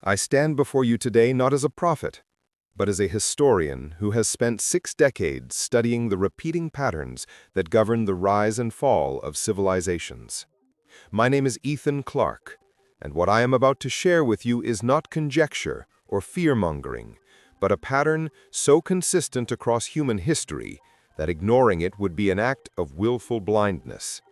I stand before you today not as a prophet, but as a historian who has spent 6 decades studying the repeating patterns that govern the rise and fall of civilizations. My name is Ethan Clark, and what I am about to share with you is not conjecture or fear-mongering, but a pattern so consistent across human history that ignoring it would be an act of willful blindness.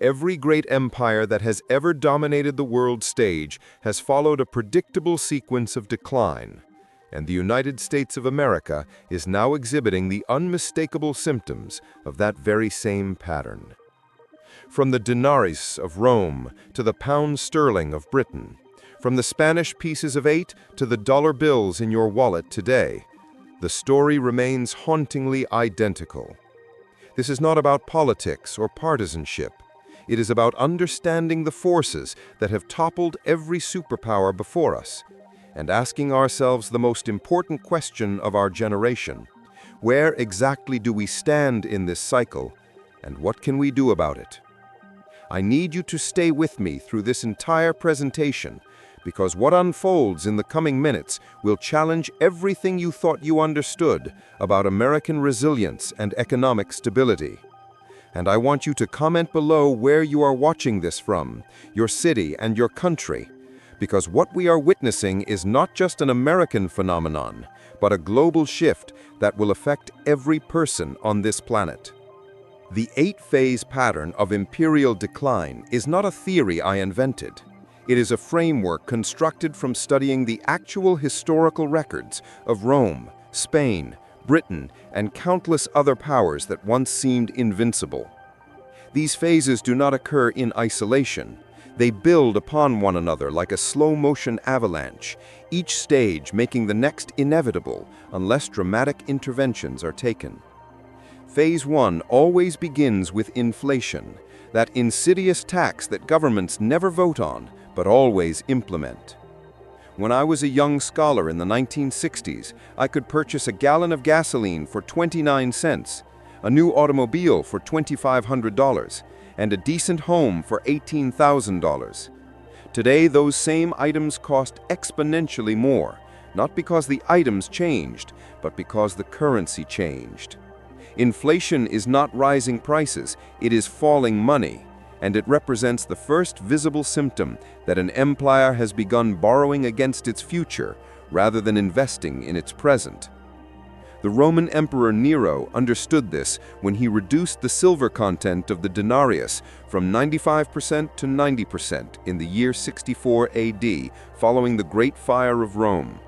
Every great empire that has ever dominated the world stage has followed a predictable sequence of decline, and the United States of America is now exhibiting the unmistakable symptoms of that very same pattern. From the denarii of Rome to the pound sterling of Britain, from the Spanish pieces of 8 to the dollar bills in your wallet today, the story remains hauntingly identical. This is not about politics or partisanship. It is about understanding the forces that have toppled every superpower before us, and asking ourselves the most important question of our generation: where exactly do we stand in this cycle, and what can we do about it? I need you to stay with me through this entire presentation, because what unfolds in the coming minutes will challenge everything you thought you understood about American resilience and economic stability. And I want you to comment below where you are watching this from, your city and your country, because what we are witnessing is not just an American phenomenon, but a global shift that will affect every person on this planet. The 8-phase pattern of imperial decline is not a theory I invented. It is a framework constructed from studying the actual historical records of Rome, Spain, Britain, and countless other powers that once seemed invincible. These phases do not occur in isolation. They build upon one another like a slow-motion avalanche, each stage making the next inevitable unless dramatic interventions are taken. Phase 1 always begins with inflation, that insidious tax that governments never vote on, but always implement. When I was a young scholar in the 1960s, I could purchase a gallon of gasoline for 29 cents, a new automobile for $2,500, and a decent home for $18,000. Today, those same items cost exponentially more, not because the items changed, but because the currency changed. Inflation is not rising prices, it is falling money, and it represents the first visible symptom that an empire has begun borrowing against its future rather than investing in its present. The Roman Emperor Nero understood this when he reduced the silver content of the denarius from 95% to 90% in the year 64 AD, following the Great Fire of Rome.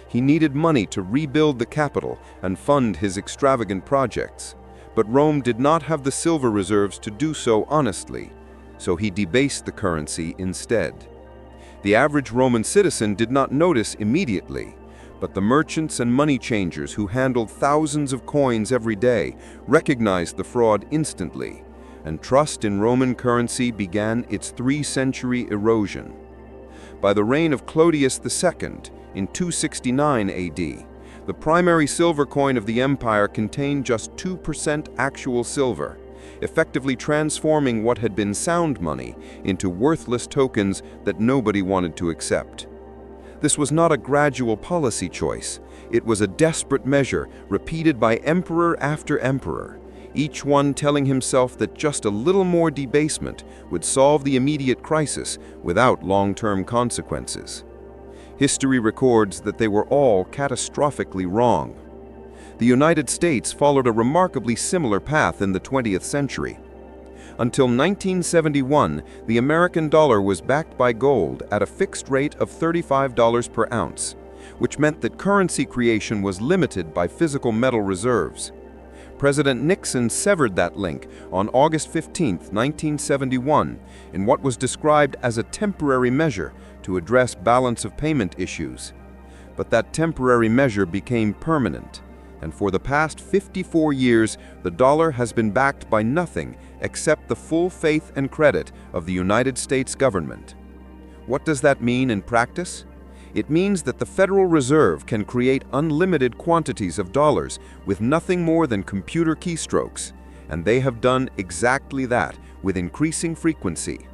He needed money to rebuild the capital and fund his extravagant projects, but Rome did not have the silver reserves to do so honestly, so he debased the currency instead. The average Roman citizen did not notice immediately, but the merchants and money changers who handled thousands of coins every day recognized the fraud instantly, and trust in Roman currency began its 3-century erosion. By the reign of Claudius II, in 269 AD, the primary silver coin of the empire contained just 2% actual silver, effectively transforming what had been sound money into worthless tokens that nobody wanted to accept. This was not a gradual policy choice. It was a desperate measure repeated by emperor after emperor, each one telling himself that just a little more debasement would solve the immediate crisis without long-term consequences. History records that they were all catastrophically wrong. The United States followed a remarkably similar path in the 20th century. Until 1971, the American dollar was backed by gold at a fixed rate of $35 per ounce, which meant that currency creation was limited by physical metal reserves. President Nixon severed that link on August 15, 1971, in what was described as a temporary measure to address balance of payment issues. But that temporary measure became permanent, and for the past 54 years, the dollar has been backed by nothing except the full faith and credit of the United States government. What does that mean in practice? It means that the Federal Reserve can create unlimited quantities of dollars with nothing more than computer keystrokes, and they have done exactly that with increasing frequency.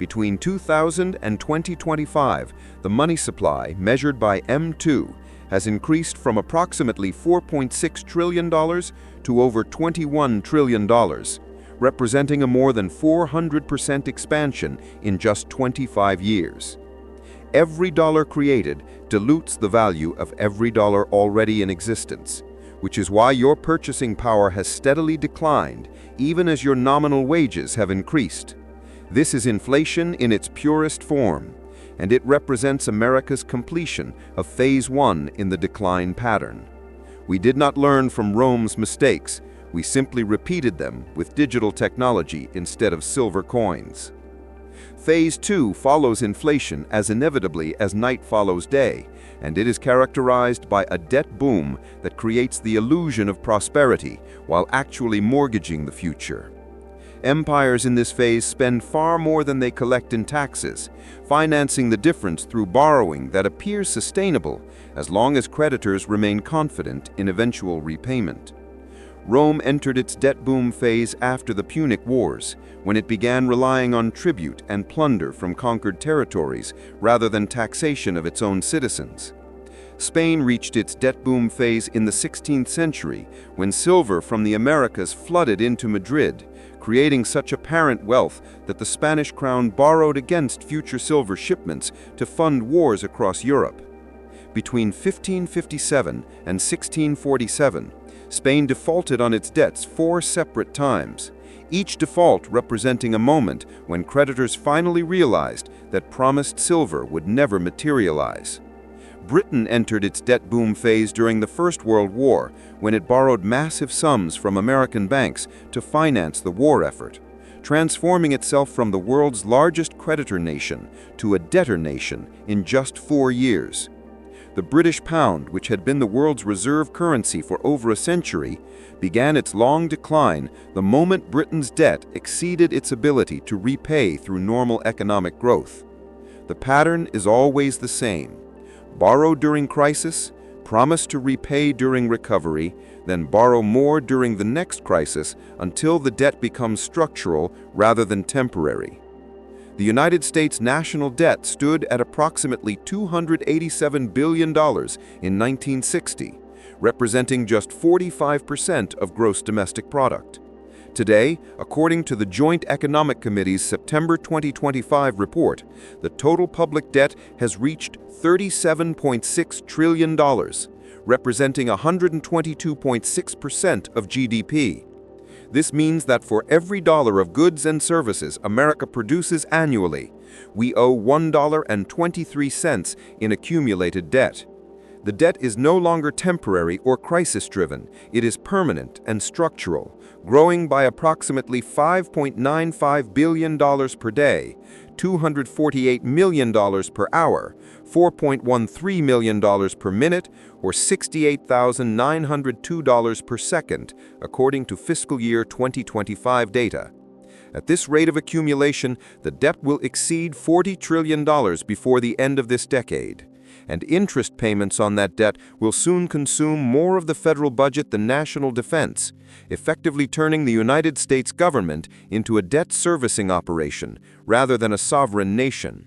Between 2000 and 2025, the money supply, measured by M2, has increased from approximately $4.6 trillion to over $21 trillion, representing a more than 400% expansion in just 25 years. Every dollar created dilutes the value of every dollar already in existence, which is why your purchasing power has steadily declined, even as your nominal wages have increased. This is inflation in its purest form, and it represents America's completion of Phase 1 in the decline pattern. We did not learn from Rome's mistakes, we simply repeated them with digital technology instead of silver coins. Phase 2 follows inflation as inevitably as night follows day, and it is characterized by a debt boom that creates the illusion of prosperity while actually mortgaging the future. Empires in this phase spend far more than they collect in taxes, financing the difference through borrowing that appears sustainable as long as creditors remain confident in eventual repayment. Rome entered its debt boom phase after the Punic Wars, when it began relying on tribute and plunder from conquered territories rather than taxation of its own citizens. Spain reached its debt boom phase in the 16th century when silver from the Americas flooded into Madrid, creating such apparent wealth that the Spanish crown borrowed against future silver shipments to fund wars across Europe. Between 1557 and 1647, Spain defaulted on its debts 4 separate times, each default representing a moment when creditors finally realized that promised silver would never materialize. Britain entered its debt boom phase during the First World War when it borrowed massive sums from American banks to finance the war effort, transforming itself from the world's largest creditor nation to a debtor nation in just 4 years. The British pound, which had been the world's reserve currency for over a century, began its long decline the moment Britain's debt exceeded its ability to repay through normal economic growth. The pattern is always the same: borrow during crisis, promise to repay during recovery, then borrow more during the next crisis until the debt becomes structural rather than temporary. The United States national debt stood at approximately $287 billion in 1960, representing just 45% of gross domestic product. Today, according to the Joint Economic Committee's September 2025 report, the total public debt has reached $37.6 trillion, representing 122.6% of GDP. This means that for every dollar of goods and services America produces annually, we owe $1.23 in accumulated debt. The debt is no longer temporary or crisis-driven. It is permanent and structural, growing by approximately $5.95 billion per day, $248 million per hour, $4.13 million per minute, or $68,902 per second, according to fiscal year 2025 data. At this rate of accumulation, the debt will exceed $40 trillion before the end of this decade, and interest payments on that debt will soon consume more of the federal budget than national defense, effectively turning the United States government into a debt servicing operation rather than a sovereign nation.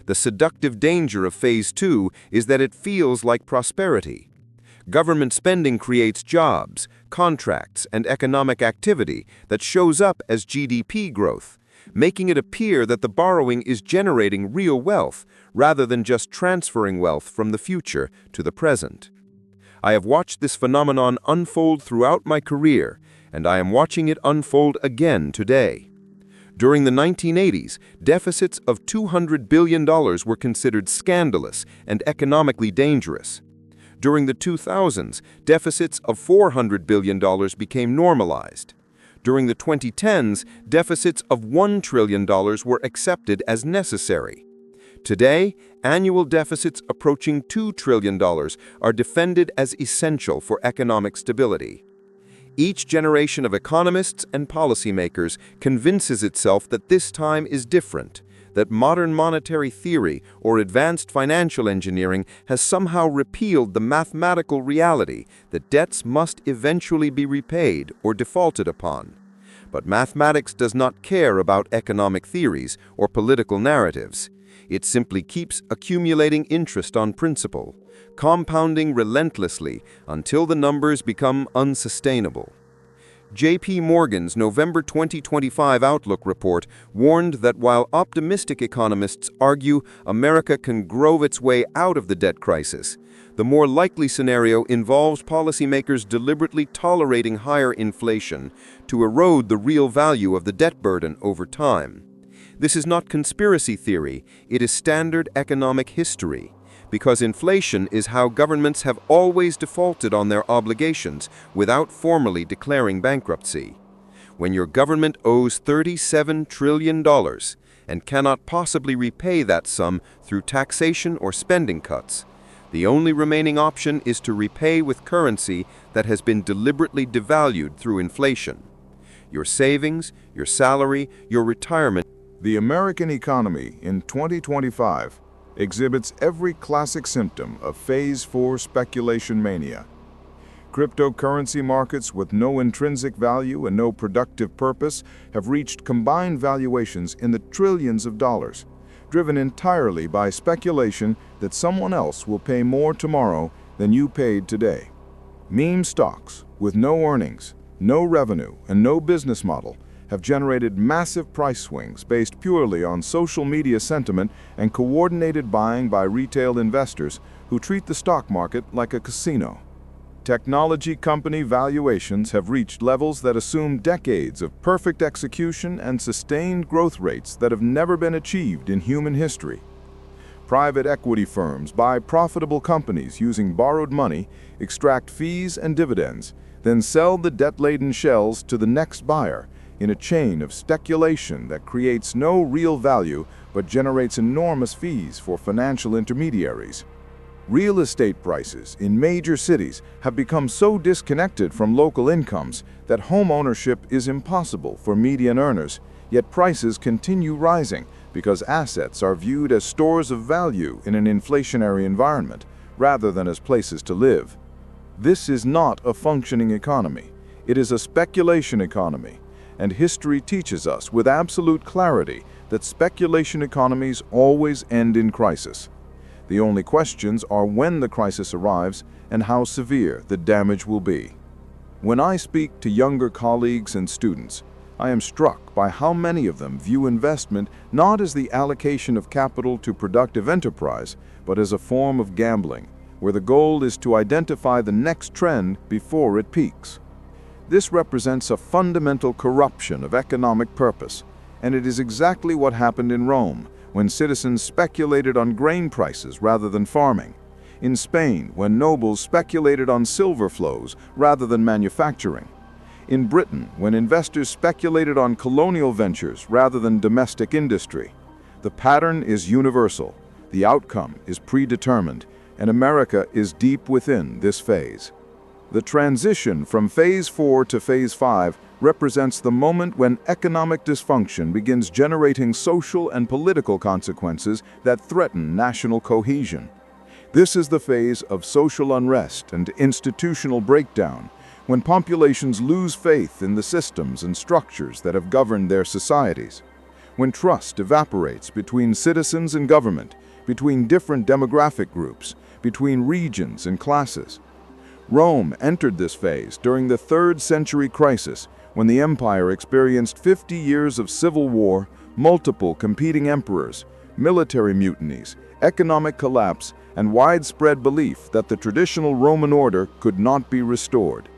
The seductive danger of Phase 2 is that it feels like prosperity. Government spending creates jobs, contracts, and economic activity that shows up as GDP growth, making it appear that the borrowing is generating real wealth rather than just transferring wealth from the future to the present. I have watched this phenomenon unfold throughout my career, and I am watching it unfold again today. During the 1980s, deficits of $200 billion were considered scandalous and economically dangerous. During the 2000s, deficits of $400 billion became normalized. During the 2010s, deficits of $1 trillion were accepted as necessary. Today, annual deficits approaching $2 trillion are defended as essential for economic stability. Each generation of economists and policymakers convinces itself that this time is different, that modern monetary theory or advanced financial engineering has somehow repealed the mathematical reality that debts must eventually be repaid or defaulted upon. But mathematics does not care about economic theories or political narratives. It simply keeps accumulating interest on principle, compounding relentlessly until the numbers become unsustainable. J.P. Morgan's November 2025 Outlook report warned that while optimistic economists argue America can grow its way out of the debt crisis, the more likely scenario involves policymakers deliberately tolerating higher inflation to erode the real value of the debt burden over time. This is not conspiracy theory, it is standard economic history, because inflation is how governments have always defaulted on their obligations without formally declaring bankruptcy. When your government owes $37 trillion and cannot possibly repay that sum through taxation or spending cuts, the only remaining option is to repay with currency that has been deliberately devalued through inflation. Your savings, your salary, your retirement. The American economy in 2025 exhibits every classic symptom of Phase 4 speculation mania. Cryptocurrency markets with no intrinsic value and no productive purpose have reached combined valuations in the trillions of dollars, driven entirely by speculation that someone else will pay more tomorrow than you paid today. Meme stocks with no earnings, no revenue, and no business model have generated massive price swings based purely on social media sentiment and coordinated buying by retail investors who treat the stock market like a casino. Technology company valuations have reached levels that assume decades of perfect execution and sustained growth rates that have never been achieved in human history. Private equity firms buy profitable companies using borrowed money, extract fees and dividends, then sell the debt-laden shells to the next buyer, in a chain of speculation that creates no real value but generates enormous fees for financial intermediaries. Real estate prices in major cities have become so disconnected from local incomes that home ownership is impossible for median earners, yet prices continue rising because assets are viewed as stores of value in an inflationary environment rather than as places to live. This is not a functioning economy. It is a speculation economy. And history teaches us with absolute clarity that speculation economies always end in crisis. The only questions are when the crisis arrives and how severe the damage will be. When I speak to younger colleagues and students, I am struck by how many of them view investment not as the allocation of capital to productive enterprise, but as a form of gambling, where the goal is to identify the next trend before it peaks. This represents a fundamental corruption of economic purpose, and it is exactly what happened in Rome, when citizens speculated on grain prices rather than farming. In Spain, when nobles speculated on silver flows rather than manufacturing. In Britain, when investors speculated on colonial ventures rather than domestic industry. The pattern is universal, the outcome is predetermined, and America is deep within this phase. The transition from Phase 4 to Phase 5 represents the moment when economic dysfunction begins generating social and political consequences that threaten national cohesion. This is the phase of social unrest and institutional breakdown, when populations lose faith in the systems and structures that have governed their societies, when trust evaporates between citizens and government, between different demographic groups, between regions and classes. Rome entered this phase during the 3rd century crisis, when the empire experienced 50 years of civil war, multiple competing emperors, military mutinies, economic collapse, and widespread belief that the traditional Roman order could not be restored.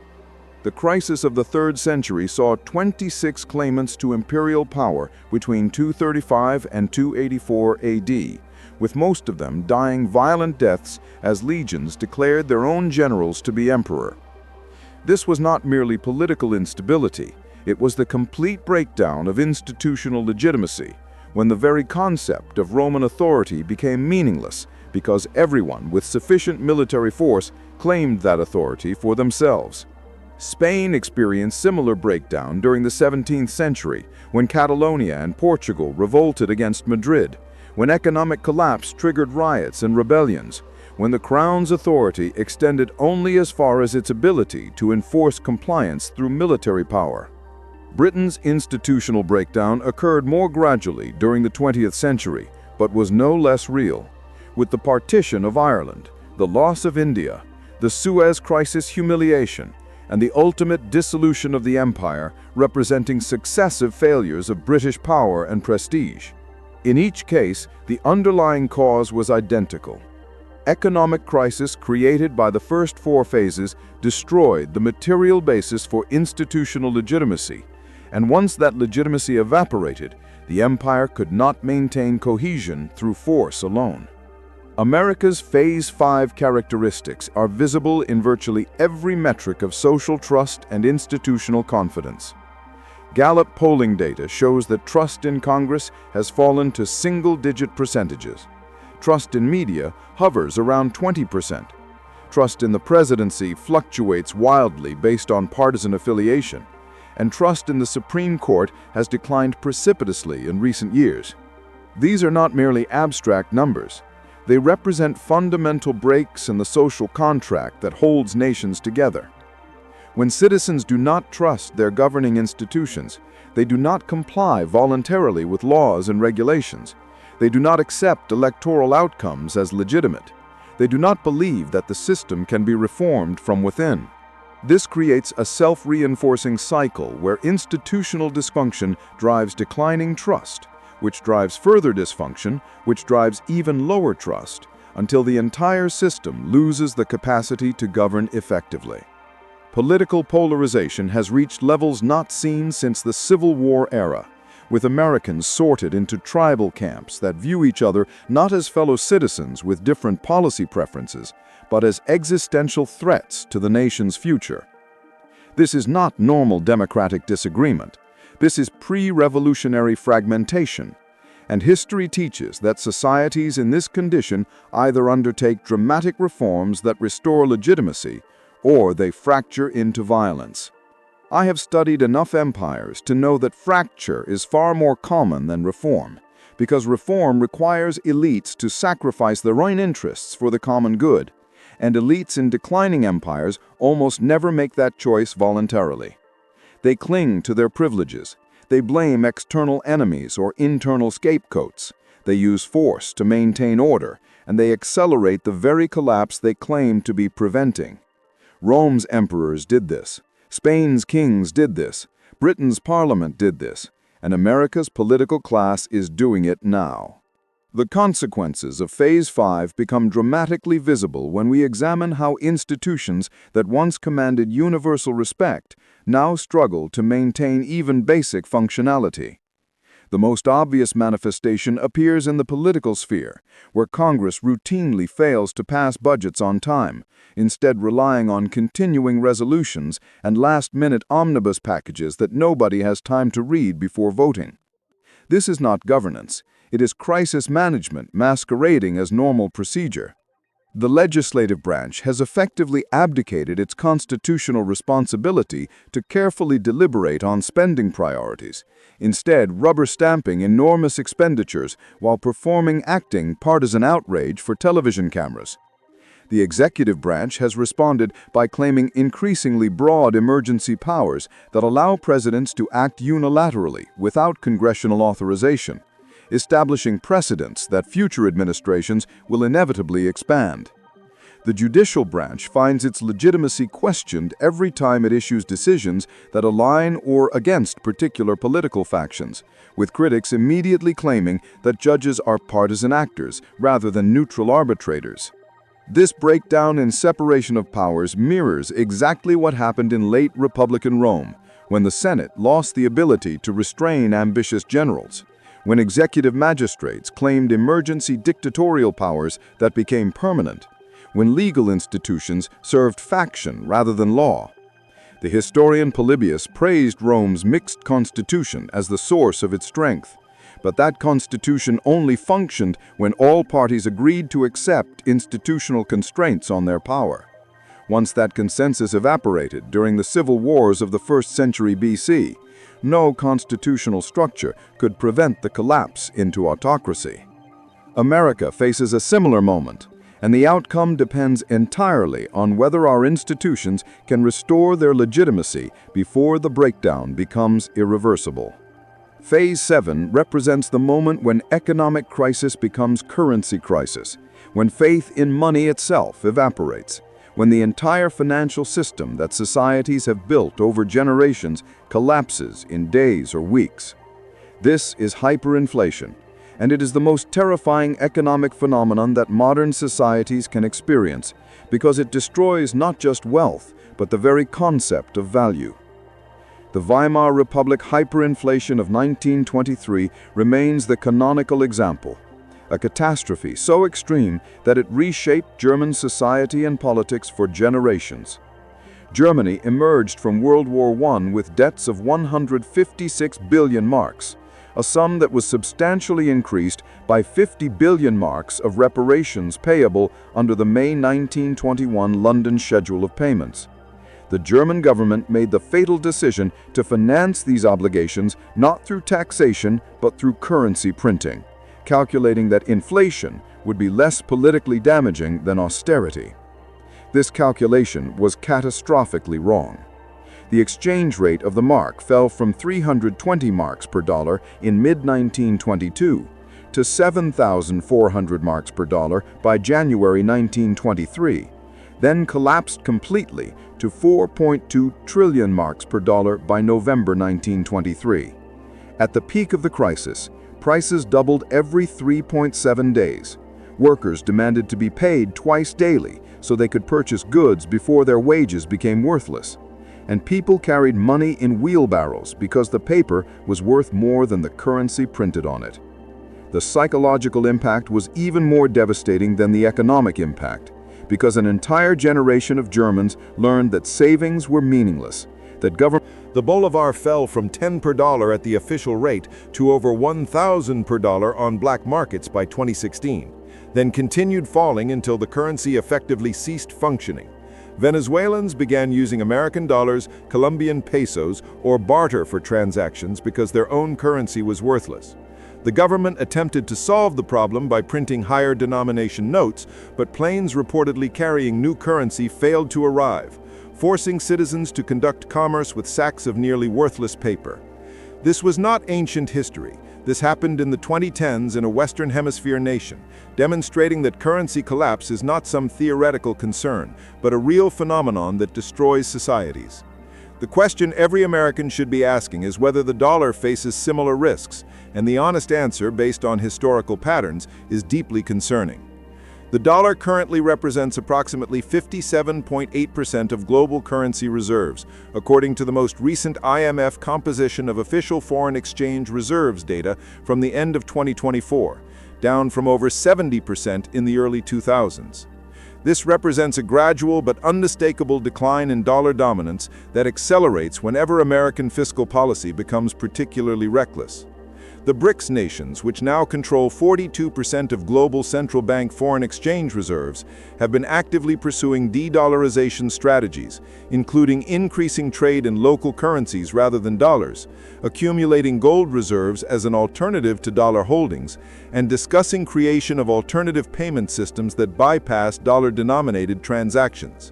The crisis of the 3rd century saw 26 claimants to imperial power between 235 and 284 AD, with most of them dying violent deaths as legions declared their own generals to be emperor. This was not merely political instability, it was the complete breakdown of institutional legitimacy, when the very concept of Roman authority became meaningless because everyone with sufficient military force claimed that authority for themselves. Spain experienced similar breakdown during the 17th century, when Catalonia and Portugal revolted against Madrid, when economic collapse triggered riots and rebellions, when the Crown's authority extended only as far as its ability to enforce compliance through military power. Britain's institutional breakdown occurred more gradually during the 20th century, but was no less real. With the partition of Ireland, the loss of India, the Suez Crisis humiliation, and the ultimate dissolution of the empire representing successive failures of British power and prestige. In each case, the underlying cause was identical. Economic crisis created by the first four phases destroyed the material basis for institutional legitimacy, and once that legitimacy evaporated, the empire could not maintain cohesion through force alone. America's Phase 5 characteristics are visible in virtually every metric of social trust and institutional confidence. Gallup polling data shows that trust in Congress has fallen to single-digit percentages. Trust in media hovers around 20%. Trust in the presidency fluctuates wildly based on partisan affiliation, and trust in the Supreme Court has declined precipitously in recent years. These are not merely abstract numbers. They represent fundamental breaks in the social contract that holds nations together. When citizens do not trust their governing institutions, they do not comply voluntarily with laws and regulations. They do not accept electoral outcomes as legitimate. They do not believe that the system can be reformed from within. This creates a self-reinforcing cycle where institutional dysfunction drives declining trust, which drives further dysfunction, which drives even lower trust, until the entire system loses the capacity to govern effectively. Political polarization has reached levels not seen since the Civil War era, with Americans sorted into tribal camps that view each other not as fellow citizens with different policy preferences, but as existential threats to the nation's future. This is not normal democratic disagreement. This is pre-revolutionary fragmentation, and history teaches that societies in this condition either undertake dramatic reforms that restore legitimacy, or they fracture into violence. I have studied enough empires to know that fracture is far more common than reform, because reform requires elites to sacrifice their own interests for the common good, and elites in declining empires almost never make that choice voluntarily. They cling to their privileges. They blame external enemies or internal scapegoats. They use force to maintain order, and they accelerate the very collapse they claim to be preventing. Rome's emperors did this. Spain's kings did this. Britain's parliament did this. And America's political class is doing it now. The consequences of Phase 5 become dramatically visible when we examine how institutions that once commanded universal respect now struggle to maintain even basic functionality. The most obvious manifestation appears in the political sphere, where Congress routinely fails to pass budgets on time, instead relying on continuing resolutions and last-minute omnibus packages that nobody has time to read before voting. This is not governance. It is crisis management masquerading as normal procedure. The legislative branch has effectively abdicated its constitutional responsibility to carefully deliberate on spending priorities, instead rubber-stamping enormous expenditures while performing acting partisan outrage for television cameras. The executive branch has responded by claiming increasingly broad emergency powers that allow presidents to act unilaterally without congressional authorization, establishing precedents that future administrations will inevitably expand. The judicial branch finds its legitimacy questioned every time it issues decisions that align or against particular political factions, with critics immediately claiming that judges are partisan actors rather than neutral arbitrators. This breakdown in separation of powers mirrors exactly what happened in late Republican Rome, when the Senate lost the ability to restrain ambitious generals, when executive magistrates claimed emergency dictatorial powers that became permanent, when legal institutions served faction rather than law. The historian Polybius praised Rome's mixed constitution as the source of its strength, but that constitution only functioned when all parties agreed to accept institutional constraints on their power. Once that consensus evaporated during the civil wars of the 1st century BC, no constitutional structure could prevent the collapse into autocracy. America faces a similar moment, and the outcome depends entirely on whether our institutions can restore their legitimacy before the breakdown becomes irreversible. Phase 7 represents the moment when economic crisis becomes currency crisis, when faith in money itself evaporates, when the entire financial system that societies have built over generations collapses in days or weeks. This is hyperinflation, and it is the most terrifying economic phenomenon that modern societies can experience because it destroys not just wealth, but the very concept of value. The Weimar Republic hyperinflation of 1923 remains the canonical example, a catastrophe so extreme that it reshaped German society and politics for generations. Germany emerged from World War I with debts of 156 billion marks, a sum that was substantially increased by 50 billion marks of reparations payable under the May 1921 London Schedule of Payments. The German government made the fatal decision to finance these obligations not through taxation but through currency printing, calculating that inflation would be less politically damaging than austerity. This calculation was catastrophically wrong. The exchange rate of the mark fell from 320 marks per dollar in mid-1922 to 7,400 marks per dollar by January 1923, then collapsed completely to 4.2 trillion marks per dollar by November 1923. At the peak of the crisis, prices doubled every 3.7 days. Workers demanded to be paid twice daily so they could purchase goods before their wages became worthless. And people carried money in wheelbarrows because the paper was worth more than the currency printed on it. The psychological impact was even more devastating than the economic impact, because an entire generation of Germans learned that savings were meaningless, that The bolivar fell from 10 per dollar at the official rate to over 1,000 per dollar on black markets by 2016, then continued falling until the currency effectively ceased functioning. Venezuelans began using American dollars, Colombian pesos, or barter for transactions because their own currency was worthless. The government attempted to solve the problem by printing higher denomination notes, but planes reportedly carrying new currency failed to arrive, forcing citizens to conduct commerce with sacks of nearly worthless paper. This was not ancient history. This happened in the 2010s in a Western Hemisphere nation, demonstrating that currency collapse is not some theoretical concern, but a real phenomenon that destroys societies. The question every American should be asking is whether the dollar faces similar risks, and the honest answer, based on historical patterns, is deeply concerning. The dollar currently represents approximately 57.8% of global currency reserves, according to the most recent IMF composition of official foreign exchange reserves data from the end of 2024, down from over 70% in the early 2000s. This represents a gradual but unmistakable decline in dollar dominance that accelerates whenever American fiscal policy becomes particularly reckless. The BRICS nations, which now control 42% of global central bank foreign exchange reserves, have been actively pursuing de-dollarization strategies, including increasing trade in local currencies rather than dollars, accumulating gold reserves as an alternative to dollar holdings, and discussing creation of alternative payment systems that bypass dollar-denominated transactions.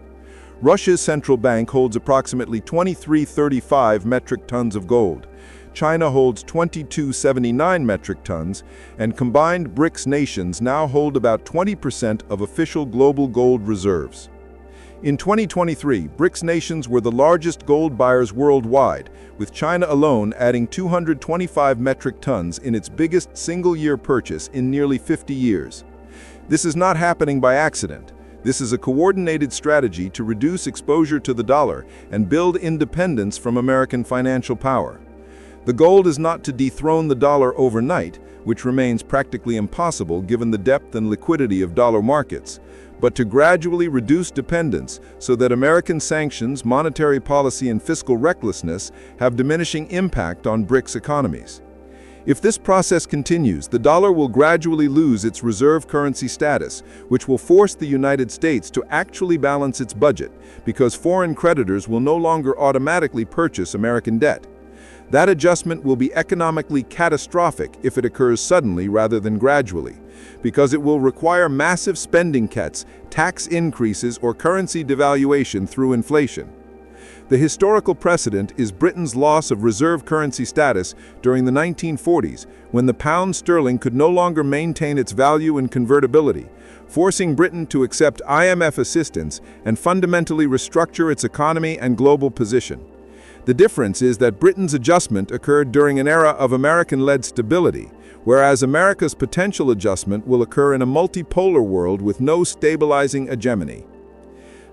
Russia's central bank holds approximately 2,335 metric tons of gold. China holds 2,279 metric tons, and combined BRICS nations now hold about 20% of official global gold reserves. In 2023, BRICS nations were the largest gold buyers worldwide, with China alone adding 225 metric tons in its biggest single-year purchase in nearly 50 years. This is not happening by accident. This is a coordinated strategy to reduce exposure to the dollar and build independence from American financial power. The goal is not to dethrone the dollar overnight, which remains practically impossible given the depth and liquidity of dollar markets, but to gradually reduce dependence so that American sanctions, monetary policy, and fiscal recklessness have diminishing impact on BRICS economies. If this process continues, the dollar will gradually lose its reserve currency status, which will force the United States to actually balance its budget, because foreign creditors will no longer automatically purchase American debt. That adjustment will be economically catastrophic if it occurs suddenly rather than gradually, because it will require massive spending cuts, tax increases, or currency devaluation through inflation. The historical precedent is Britain's loss of reserve currency status during the 1940s, when the pound sterling could no longer maintain its value and convertibility, forcing Britain to accept IMF assistance and fundamentally restructure its economy and global position. The difference is that Britain's adjustment occurred during an era of American-led stability, whereas America's potential adjustment will occur in a multipolar world with no stabilizing hegemony.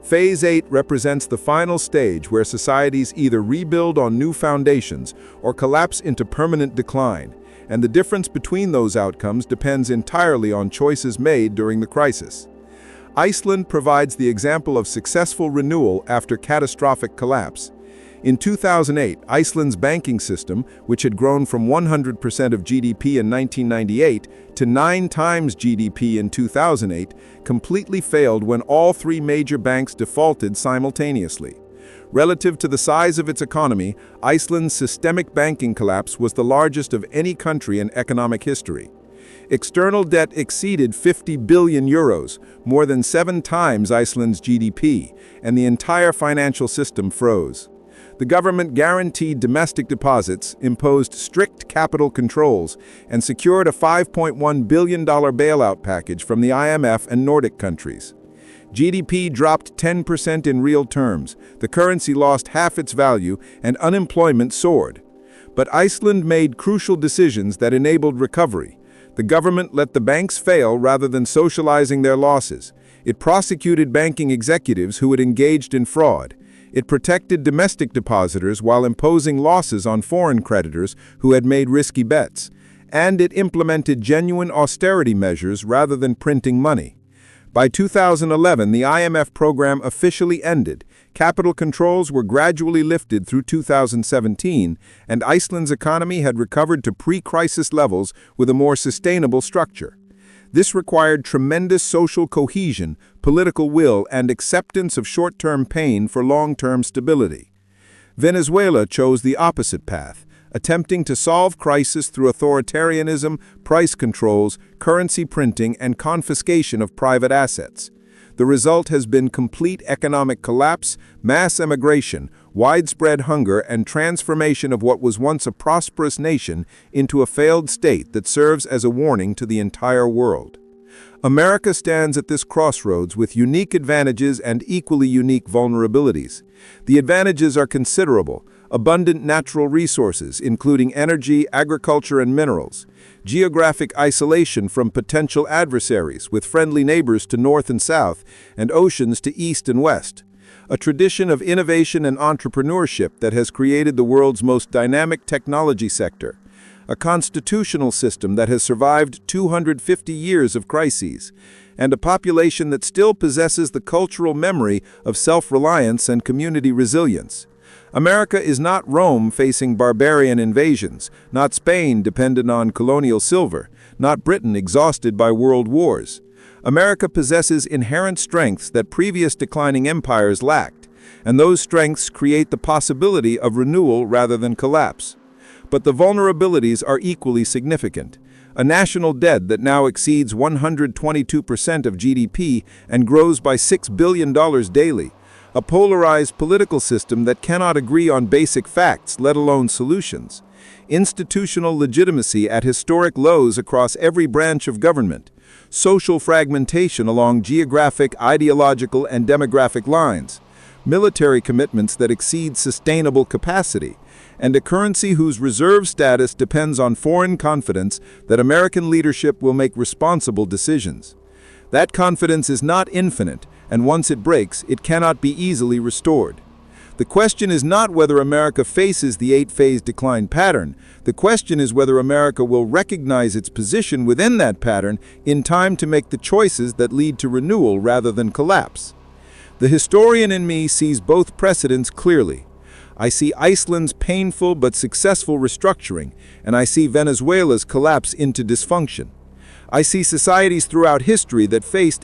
Phase 8 represents the final stage where societies either rebuild on new foundations or collapse into permanent decline, and the difference between those outcomes depends entirely on choices made during the crisis. Iceland provides the example of successful renewal after catastrophic collapse. In 2008, Iceland's banking system, which had grown from 100% of GDP in 1998 to 9 times GDP in 2008, completely failed when all 3 major banks defaulted simultaneously. Relative to the size of its economy, Iceland's systemic banking collapse was the largest of any country in economic history. External debt exceeded 50 billion euros, more than 7 times Iceland's GDP, and the entire financial system froze. The government guaranteed domestic deposits, imposed strict capital controls, and secured a $5.1 billion bailout package from the IMF and Nordic countries. GDP dropped 10% in real terms, the currency lost half its value, and unemployment soared. But Iceland made crucial decisions that enabled recovery. The government let the banks fail rather than socializing their losses. It prosecuted banking executives who had engaged in fraud. It protected domestic depositors while imposing losses on foreign creditors who had made risky bets. And it implemented genuine austerity measures rather than printing money. By 2011, the IMF program officially ended. Capital controls were gradually lifted through 2017, and Iceland's economy had recovered to pre-crisis levels with a more sustainable structure. This required tremendous social cohesion, political will, and acceptance of short-term pain for long-term stability. Venezuela chose the opposite path, attempting to solve crisis through authoritarianism, price controls, currency printing, and confiscation of private assets. The result has been complete economic collapse, mass emigration, widespread hunger, and transformation of what was once a prosperous nation into a failed state that serves as a warning to the entire world. America stands at this crossroads with unique advantages and equally unique vulnerabilities. The advantages are considerable: abundant natural resources, including energy, agriculture, and minerals; geographic isolation from potential adversaries, with friendly neighbors to north and south, and oceans to east and west; a tradition of innovation and entrepreneurship that has created the world's most dynamic technology sector; a constitutional system that has survived 250 years of crises; and a population that still possesses the cultural memory of self-reliance and community resilience. America is not Rome facing barbarian invasions, not Spain dependent on colonial silver, not Britain exhausted by world wars. America possesses inherent strengths that previous declining empires lacked, and those strengths create the possibility of renewal rather than collapse. But the vulnerabilities are equally significant. A national debt that now exceeds 122% of GDP and grows by $6 billion daily. A polarized political system that cannot agree on basic facts, let alone solutions. Institutional legitimacy at historic lows across every branch of government. Social fragmentation along geographic, ideological, and demographic lines. Military commitments that exceed sustainable capacity. And a currency whose reserve status depends on foreign confidence that American leadership will make responsible decisions. That confidence is not infinite, and once it breaks, it cannot be easily restored. The question is not whether America faces the 8-phase decline pattern. The question is whether America will recognize its position within that pattern in time to make the choices that lead to renewal rather than collapse. The historian in me sees both precedents clearly. I see Iceland's painful but successful restructuring, and I see Venezuela's collapse into dysfunction. I see societies throughout history that faced